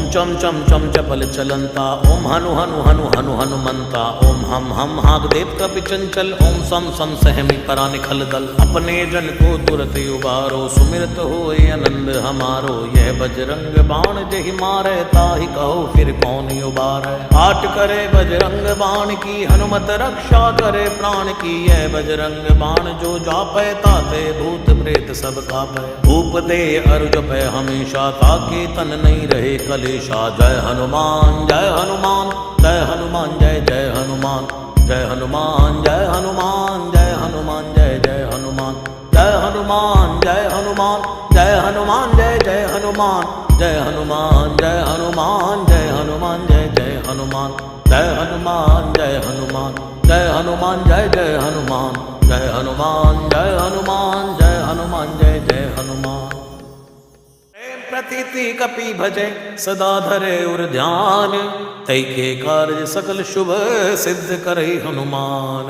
चम चम चम चपल चलंता, ओम हनु हनु हनु हनु हनुमंता, ओम हम हाग देव कपि चंचल, ओम सम सम सहमी करा निखल दल। अपने जन को तुरत उबारो, सुमिरत होए आनंद हमारो। यह बजरंग बाण जहि मारे, ताहि कहो फिर कौन उबारे। आट करे बजरंग बाण की, हनुमत रक्षा करे प्राण की। यह बजरंग बाण जो जापै, ताते भूत प्रेत सब कापै। भूप दे अरु जपै हमेशा, ताके तन नहीं रहे कलेशा। जय हनुमान जय हनुमान जय हनुमान जय जय हनुमान। जय हनुमान जय हनुमान जय हनुमान जय जय हनुमान। जय हनुमान जय हनुमान जय हनुमान जय जय हनुमान। जय हनुमान जय हनुमान जय हनुमान जय जय हनुमान। जय हनुमान जय हनुमान जय हनुमान जय जय हनुमान। जय हनुमान जय हनुमान जय हनुमान जय जय हनुमान। प्रतीति कपि भजे सदा धरे उर ध्यान, तै के कार्य सकल शुभ सिद्ध करे हनुमान।